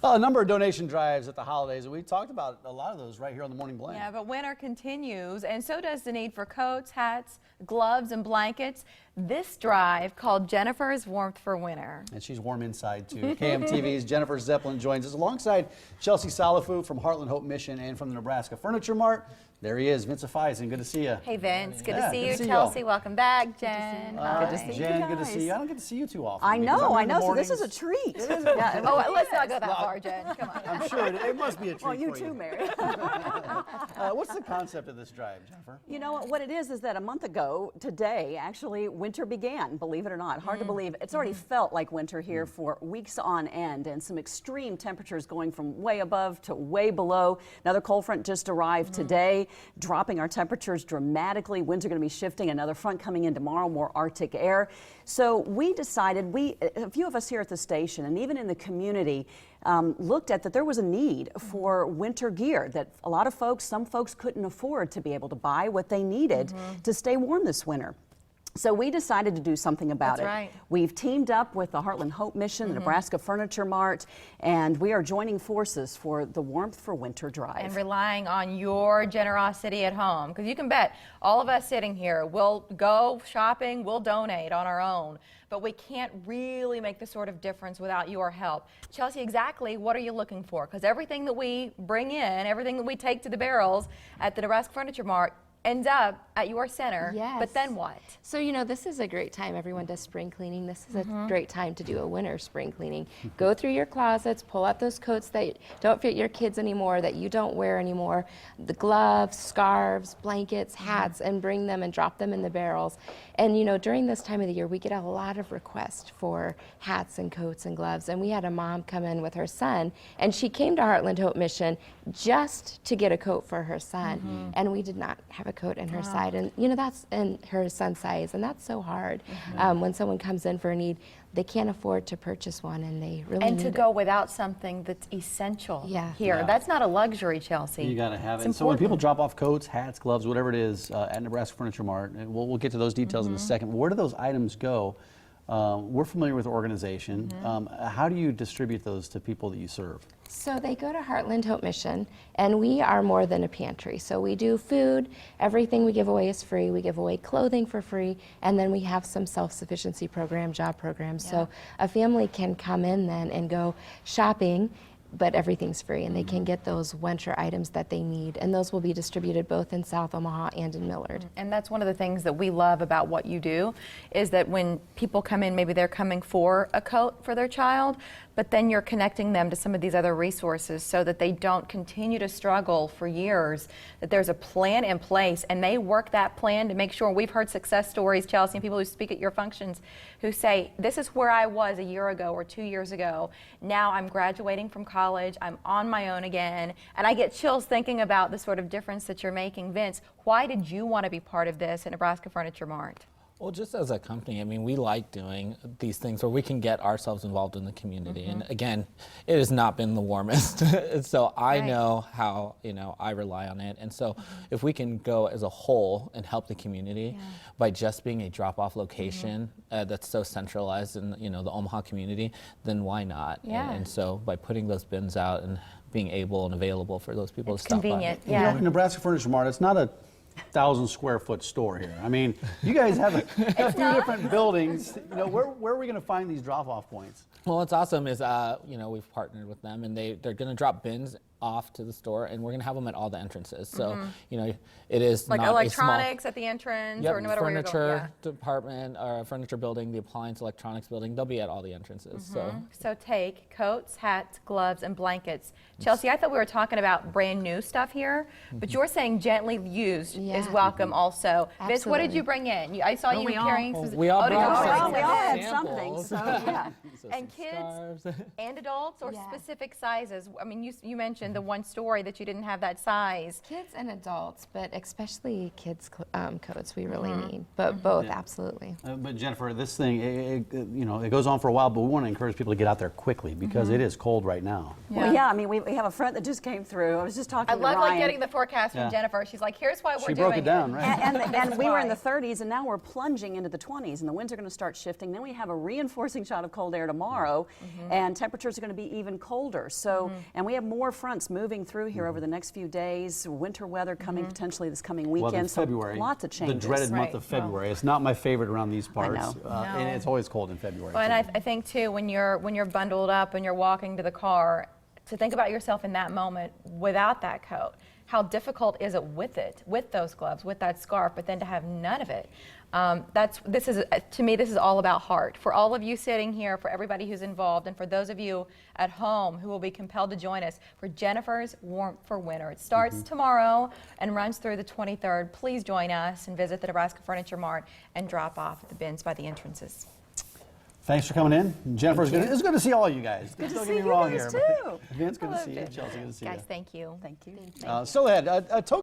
Well, a number of donation drives at the holidays, and we talked about a lot of those right here on the Morning Blend. Yeah, but winter continues, and so does the need for coats, hats, gloves, and blankets. This drive called Jennifer's Warmth for Winter. And she's warm inside, too. KMTV's Jennifer Zeppelin joins us alongside Chelsea Salifou from Heartland Hope Mission and from the Nebraska Furniture Mart. There he is, Vince Afaisen. Good to see you. Hey, Vince. Good to see you. Chelsea, welcome back. Jen. Good to see you. Jen, good to see you. I don't get to see you too often. I know. So this is a treat. Yeah, oh, let's not go that far, Jen. Come on. I'm sure it must be a treat. Well, you for too, Mary. What's the concept of this drive, Jennifer? You know what it is that a month ago today, actually, winter began, believe it or not. Hard to believe. It's already felt like winter here for weeks on end, and some extreme temperatures going from way above to way below. Another cold front just arrived today, dropping our temperatures dramatically. Winds are going to be shifting. Another front coming in tomorrow, more Arctic air. So we decided, a few of us here at the station and even in the community, looked at that there was a need for winter gear that a lot of folks, some folks couldn't afford to be able to buy what they needed to stay warm this winter. So we decided to do something about it. Right. We've teamed up with the Heartland Hope Mission, the Nebraska Furniture Mart, and we are joining forces for the Warmth for Winter drive. And relying on your generosity at home, because you can bet all of us sitting here will go shopping, we'll donate on our own, but we can't really make the sort of difference without your help. Chelsea, exactly what are you looking for? Because everything that we bring in, everything that we take to the barrels at the Nebraska Furniture Mart ends up at your center. Yes. But then what? So, you know, this is a great time. Everyone does spring cleaning. This is a great time to do a winter spring cleaning. Go through your closets, pull out those coats that don't fit your kids anymore, that you don't wear anymore, the gloves, scarves, blankets, hats, and bring them and drop them in the barrels. And, you know, during this time of the year, we get a lot of requests for hats and coats and gloves. And we had a mom come in with her son, and she came to Heartland Hope Mission just to get a coat for her son. And we did not have a coat in her size, and you know, that's in her son's size, and that's so hard. When someone comes in for a need, they can't afford to purchase one, and they really And need to it. go without something that's essential Yeah. here. Yeah. That's not a luxury, Chelsea. You got to have it. It's So when people important. drop off coats, hats, gloves, whatever it is at Nebraska Furniture Mart, and we'll get to those details in a second. Where do those items go? We're familiar with the organization. How do you distribute those to people that you serve? So they go to Heartland Hope Mission, and we are more than a pantry. So we do food, everything we give away is free. We give away clothing for free, and then we have some self-sufficiency program, job programs. So a family can come in then and go shopping, but everything's free, and they can get those winter items that they need, and those will be distributed both in South Omaha and in Millard. And that's one of the things that we love about what you do, is that when people come in, maybe they're coming for a coat for their child, but then you're connecting them to some of these other resources so that they don't continue to struggle for years, that there's a plan in place, and they work that plan to make sure. We've heard success stories, Chelsea, and people who speak at your functions who say, this is where I was a year ago or 2 years ago. Now I'm graduating from college, I'm on my own again, and I get chills thinking about the sort of difference that you're making. Vince, why did you want to be part of this at Nebraska Furniture Mart? Well, just as a company, I mean, we like doing these things where we can get ourselves involved in the community. And again, it has not been the warmest. So I know how, you know, I rely on it. And so if we can go as a whole and help the community by just being a drop-off location that's so centralized in, you know, the Omaha community, then why not? Yeah. And so by putting those bins out and being able and available for those people to stop Convenient, by. yeah. You know, Nebraska Furniture Mart, it's not a 1,000-square-foot store here. I mean, you guys have a few different buildings. You know, where are we going to find these drop-off points? Well, what's awesome is, you know, we've partnered with them, and they're going to drop bins off to the store, and we're going to have them at all the entrances. So, you know, it is Like not electronics at the entrance, or no matter where you're going. furniture department, or furniture building, the appliance electronics building, they'll be at all the entrances. So take coats, hats, gloves, and blankets. Chelsea, I thought we were talking about brand new stuff here, but you're saying gently used is welcome also. Vince, what did you bring in? I saw you carrying some. We all brought We all had samples. something, so yeah. So And some kids scarves. and adults, or specific sizes? I mean, you mentioned the one story that you didn't have that size. Kids and adults, but especially kids coats we really need, but both, absolutely. But Jennifer, this thing, you know, it goes on for a while, but we want to encourage people to get out there quickly because it is cold right now. Well, yeah, I mean, we have a front that just came through. I was just talking I to love Ryan. getting the forecast from Jennifer. She's like, here's why we're She doing broke it down, right? And we were in the 30s, and now we're plunging into the 20s, and the winds are going to start shifting. Then we have a reinforcing shot of cold air tomorrow, and temperatures are going to be even colder. So, and we have more fronts moving through here over the next few days. Winter weather coming potentially this coming Well, weekend. in February, so lots of changes. the dreaded month Right. of February. It's not my favorite around these parts, know. and it's always cold in February. Well, and I think too, when you're bundled up and you're walking to the car, to think about yourself in that moment without that coat. How difficult is it with those gloves, with that scarf, but then to have none of it? To me, this is all about heart. For all of you sitting here, for everybody who's involved, and for those of you at home who will be compelled to join us for Jennifer's Warmth for Winter. It starts tomorrow and runs through the 23rd. Please join us and visit the Nebraska Furniture Mart and drop off at the bins by the entrances. Thanks for coming in. Jennifer, it's good to see all you guys. Good to Don't see get me you wrong guys here. too. Vince, good to loved see you. it. Chelsea, good to see Guys, you. thank you. Thank you. Still ahead, a token